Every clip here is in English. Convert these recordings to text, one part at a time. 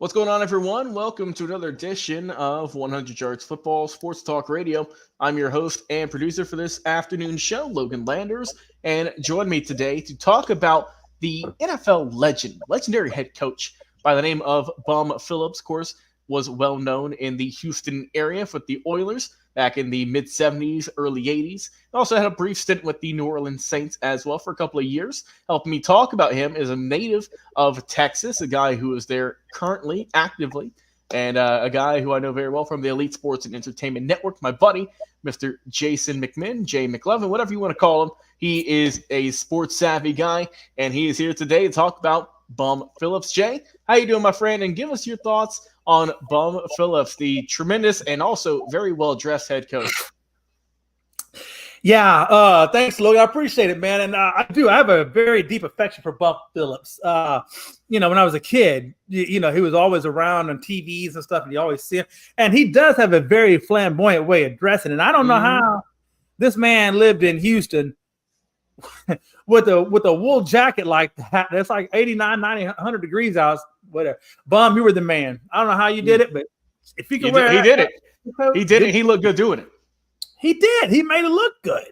What's going on, everyone? Welcome to another edition of 100 Yards Football Sports Talk Radio. I'm your host and producer for this afternoon show, Logan Landers, and join me today to talk about the NFL legendary head coach by the name of Bum Phillips. Of course, was well known in the Houston area with the Oilers back in the mid 70s, early 80s. Also had a brief stint with the New Orleans Saints as well for a couple of years. Helping me talk about him is a native of Texas, a guy who is there currently, actively, and a guy who I know very well from the Elite Sports and Entertainment Network, my buddy, Mr. Jason McMinn, Jay McLevin, whatever you want to call him. He is a sports-savvy guy, and he is here today to talk about Bum Phillips. Jay, how you doing, my friend? And give us your thoughts on Bum Phillips, the tremendous and also very well-dressed head coach. Yeah, thanks, Logan. I appreciate it, man. And I have a very deep affection for Bum Phillips. When I was a kid, he was always around on TVs and stuff, and you always see him. And he does have a very flamboyant way of dressing. And I don't know how this man lived in Houston with a wool jacket like that. That's like 89, 90, 100 degrees out. Whatever. Bum, you were the man. I don't know how you did it, but if you can wear it. He did it. He did it. He looked good doing it. He did. He made it look good.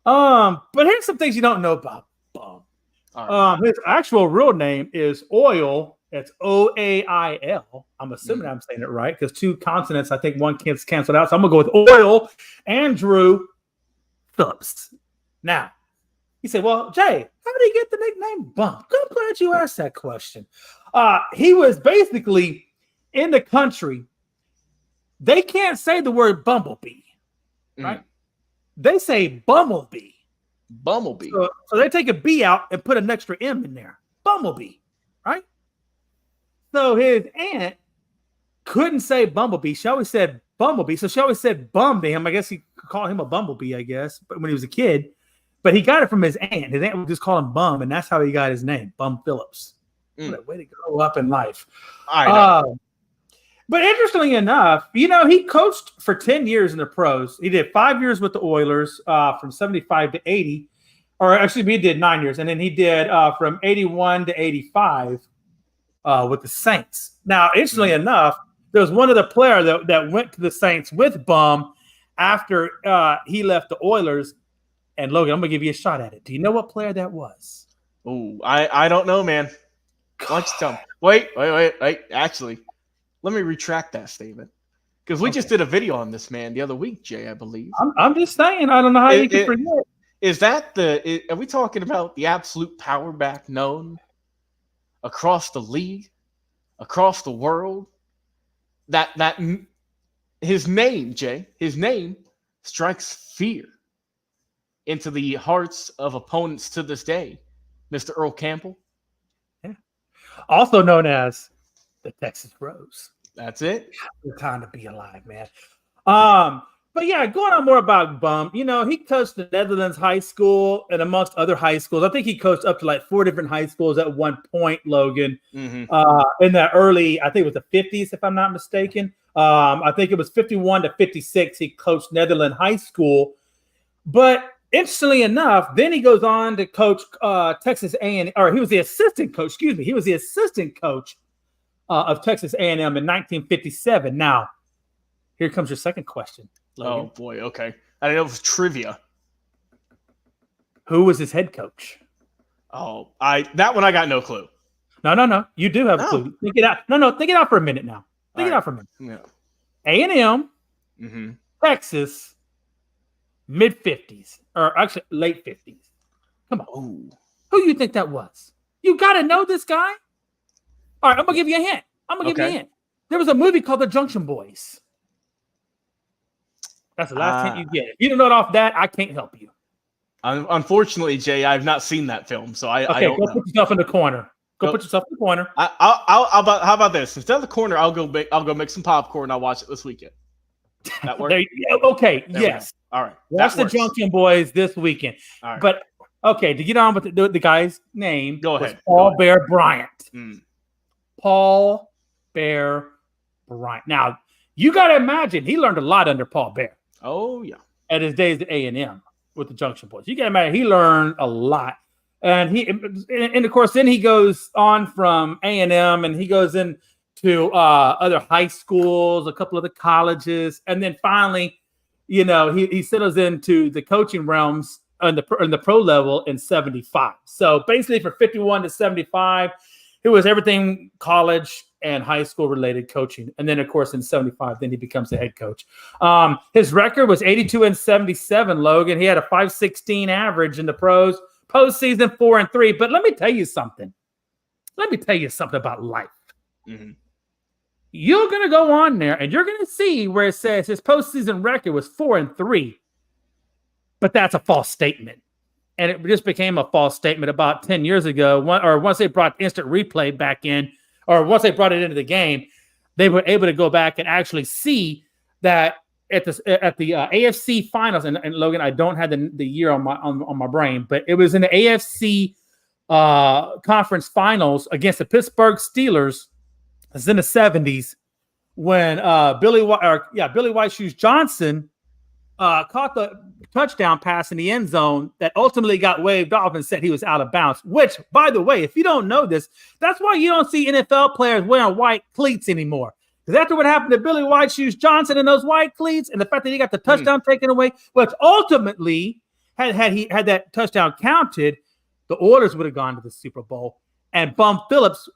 But here's some things you don't know about Bum. Right. His actual real name is Oil. It's Oail. I'm assuming I'm saying it right because two consonants, I think one gets canceled out. So I'm going to go with Oil Andrew Phillips. Now, he said, well, Jay, how did he get the nickname Bum? I'm glad you asked that question. He was basically in the country. They can't say the word bumblebee, right? They say bumblebee. Bumblebee. So they take a B out and put an extra M in there. Bumblebee, right? So his aunt couldn't say bumblebee. She always said bumblebee. So she always said bum to him. I guess he called him a bumblebee, I guess, but when he was a kid. But he got it from his aunt. His aunt would just call him Bum, and that's how he got his name, Bum Phillips. What a way to grow up in life. I know. But interestingly enough, he coached for 10 years in the pros. He did 5 years with the Oilers from 75 to 80. Or actually, he did 9 years. And then he did from 81 to 85 with the Saints. Now, interestingly enough, there was one other player that went to the Saints with Bum after he left the Oilers. And Logan, I'm going to give you a shot at it. Do you know what player that was? Oh, I don't know, man. Why don't you tell me? Wait. Actually, let me retract that statement. Because we just did a video on this man the other week, Jay, I believe. I'm just saying. I don't know how you can forget. Are we talking about the absolute power back known across the league, across the world? That his name, Jay, his name strikes fear into the hearts of opponents to this day, Mr. Earl Campbell. Yeah. Also known as the Texas Rose. That's it. Good time to be alive, man. But yeah, going on more about Bum, he coached the Netherlands high school and amongst other high schools. I think he coached up to like 4 different high schools at one point, Logan, in the early, I think it was the 50s, if I'm not mistaken. I think it was 51 to 56. He coached Netherlands high school. But interestingly enough, then he goes on to coach Texas A&M, or he was the assistant coach. Excuse me, he was the assistant coach of Texas A&M in 1957. Now, here comes your second question, Logan. Oh boy, okay. I didn't know it was trivia. Who was his head coach? Oh, that one I got no clue. No. You do have a clue. Think it out. No, think it out for a minute now. Think it out for a minute. Yeah. A&M, Texas. Mid-50s, or actually late 50s. Come on. Ooh. Who you think that was? You got to know this guy. All right, I'm going to give you a hint. Give you a hint. There was a movie called The Junction Boys. That's the last hint you get. If you don't know it off that, I can't help you. Unfortunately, Jay, I've not seen that film, so I don't know. Put yourself in the corner. Put yourself in the corner. How about this? Instead of the corner, I'll go make some popcorn and I'll watch it this weekend. That works? Okay, yes. All right. Watch the Junction Boys this weekend. All right. But, okay, to get on with the guy's name, go ahead. Paul Bear Bryant. Paul Bear Bryant. Now, you got to imagine he learned a lot under Paul Bear. Oh, yeah. At his days at A&M with the Junction Boys. You got to imagine he learned a lot. And of course, then he goes on from A&M and he goes in to other high schools, a couple of the colleges, and then finally, he settles into the coaching realms on the pro level in 75. So basically, for 51 to 75, it was everything college and high school related coaching. And then, of course, in 75, then he becomes the head coach. His record was 82 and 77, Logan. He had a 5.16 average in the pros, postseason 4-3. But let me tell you something. Let me tell you something about life. Mm-hmm. You're going to go on there and you're going to see where it says his postseason record was 4-3. But that's a false statement. And it just became a false statement about 10 years ago, once they brought instant replay back in, or once they brought it into the game, they were able to go back and actually see that at the AFC finals. And Logan, I don't have the year on my brain, but it was in the AFC conference finals against the Pittsburgh Steelers. It's in the 70s when Billy White Shoes Johnson caught the touchdown pass in the end zone that ultimately got waved off and said he was out of bounds, which, by the way, if you don't know this, that's why you don't see NFL players wearing white cleats anymore. Because after what happened to Billy White Shoes Johnson and those white cleats and the fact that he got the touchdown taken away, which ultimately, had he had that touchdown counted, the Oilers would have gone to the Super Bowl. And Bum Phillips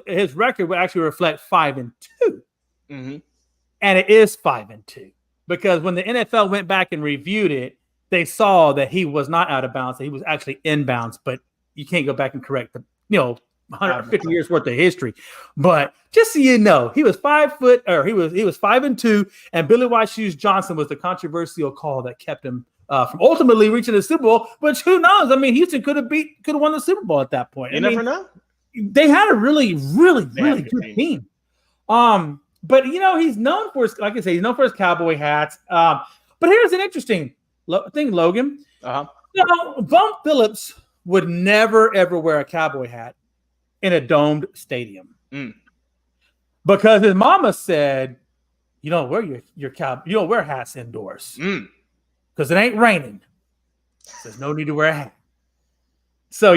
his record would actually reflect 5-2. Mm-hmm. And it is 5-2. Because when the NFL went back and reviewed it, they saw that he was not out of bounds, that he was actually in bounds. But you can't go back and correct the 150 years worth of history. But just so you know, he was 5-2, and Billy White Shoes Johnson was the controversial call that kept him from ultimately reaching the Super Bowl. Which who knows? I mean, Houston could have won the Super Bowl at that point. You never know. They had a really, really, really good team. But he's known for his, like I say, he's known for his cowboy hats. But here's an interesting thing, Logan. Bum Phillips would never ever wear a cowboy hat in a domed stadium because his mama said, "You don't wear you don't wear hats indoors because it ain't raining. There's no need to wear a hat." So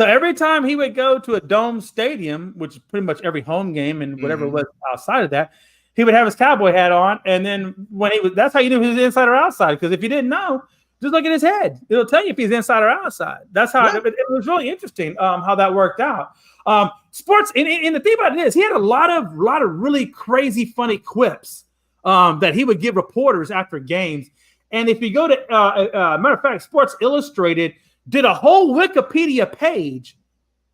every time he would go to a dome stadium, which is pretty much every home game and whatever was outside of that, he would have his cowboy hat on. And then that's how you knew he was inside or outside. Because if you didn't know, just look at his head. It'll tell you if he's inside or outside. That's how it was really interesting how that worked out. Sports, and the thing about it is, he had a lot of really crazy, funny quips that he would give reporters after games. And if you go to, matter of fact, Sports Illustrated did a whole Wikipedia page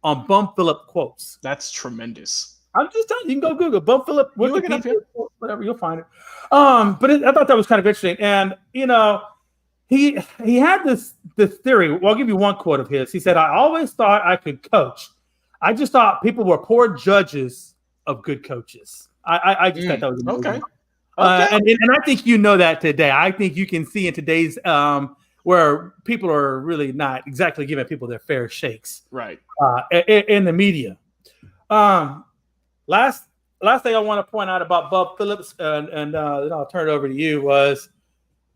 on Bum Phillip quotes. That's tremendous. I'm just telling you, you can go Google Bum Phillip Wikipedia, whatever, you'll find it. But I thought that was kind of interesting. And, he had this theory. Well, I'll give you one quote of his. He said, "I always thought I could coach. I just thought people were poor judges of good coaches." I just thought that was amazing. Okay. And I think that today. I think you can see in today's where people are really not exactly giving people their fair shakes, right? In the media. Last thing I want to point out about Bum Phillips, and then I'll turn it over to you, was,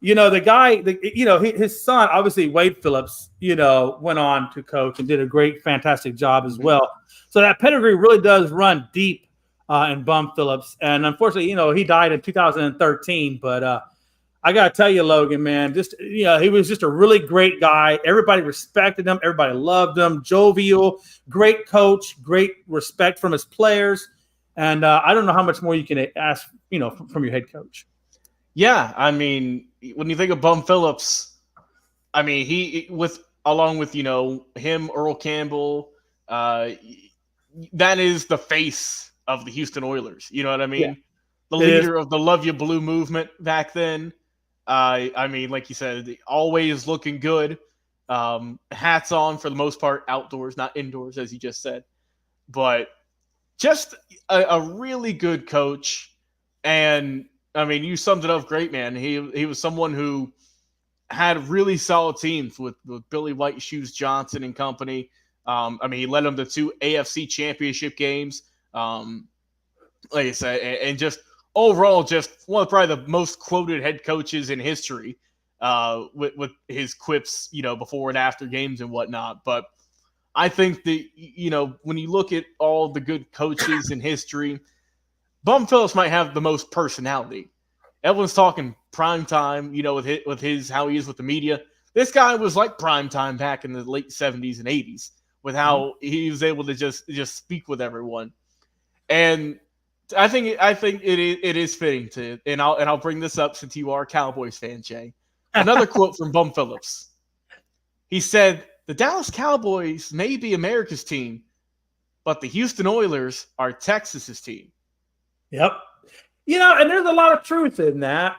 the guy, his son, obviously Wade Phillips, went on to coach and did a great, fantastic job as well. So that pedigree really does run deep in Bum Phillips. And unfortunately, he died in 2013, but I got to tell you, Logan, man, he was just a really great guy. Everybody respected him. Everybody loved him. Jovial, great coach, great respect from his players. And I don't know how much more you can ask, from your head coach. Yeah. I mean, when you think of Bum Phillips, I mean, along with him, Earl Campbell, that is the face of the Houston Oilers. You know what I mean? Yeah. The leader of the Love You Blue movement back then. I mean, like you said, always looking good. Hats on for the most part, outdoors, not indoors, as you just said. But just a really good coach. And, I mean, you summed it up great, man. He was someone who had really solid teams with Billy White Shoes Johnson and company. I mean, he led them to 2 AFC championship games. Like I said, and just overall, just one of probably the most quoted head coaches in history with his quips, before and after games and whatnot. But I think that, you know, when you look at all the good coaches in history, Bum Phillips might have the most personality. Everyone's talking prime time, you know, with his how he is with the media. This guy was like prime time back in the late 70s and 80s with how he was able to just speak with everyone. And I think it is fitting to, and I'll bring this up since you are a Cowboys fan, Jay. Another quote from Bum Phillips. He said, "The Dallas Cowboys may be America's team, but the Houston Oilers are Texas's team." Yep. You know, and there's a lot of truth in that.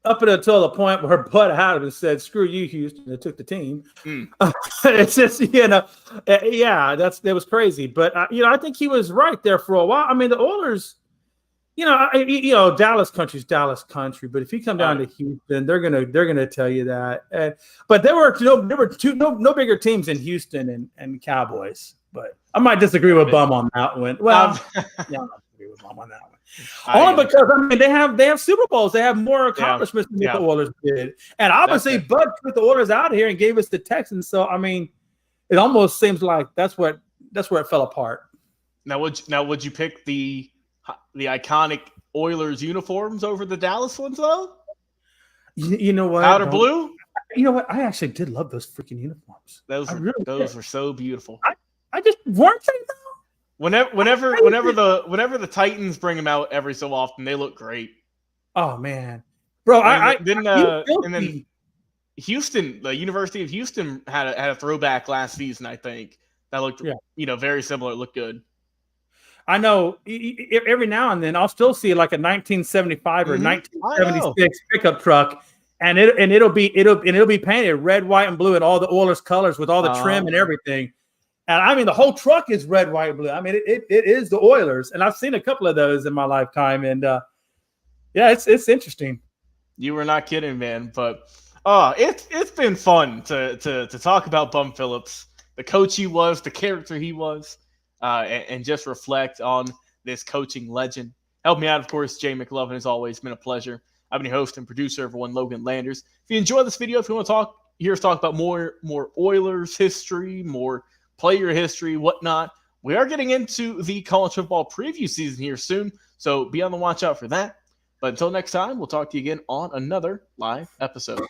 Up until the point where Bud Howard said, "Screw you, Houston," and took the team. It's just, you know, that was crazy. But you know, I think he was right there for a while. I mean, the Oilers, you know, Dallas country's Dallas country. But if you come down to Houston, they're gonna tell you that. But there were no bigger teams in Houston and Cowboys. But I might disagree with Bum on that one. Well, yeah, I don't agree with Bum on that one. Only because I mean they have Super Bowls, they have more accomplishments than the Oilers did, and obviously Bud took the Oilers out of here and gave us the Texans. So I mean, it almost seems like that's where it fell apart. Now would you pick the iconic Oilers uniforms over the Dallas ones though? You know what? Powder blue. You know what? I actually did love those freaking uniforms. Those were so beautiful. I just weren't they though. Whenever the Titans bring them out every so often, they look great. Oh man, bro! And then Houston, the University of Houston had a throwback last season. I think that looked very similar. It looked good. I know. Every now and then, I'll still see like a 1975 or 1976 pickup truck, and it'll be painted red, white, and blue in all the Oilers colors with all the trim and everything. And I mean, the whole truck is red, white, blue. I mean, it is the Oilers, and I've seen a couple of those in my lifetime. And it's interesting. You were not kidding, man. But it's been fun to talk about Bum Phillips, the coach he was, the character he was, and just reflect on this coaching legend. Help me out, of course, Jay McLovin. As always, been a pleasure. I've been your host and producer, everyone, Logan Landers. If you enjoyed this video, if you want to hear us talk about more Oilers history, more player history, whatnot. We are getting into the college football preview season here soon, so be on the watch out for that. But until next time, we'll talk to you again on another live episode.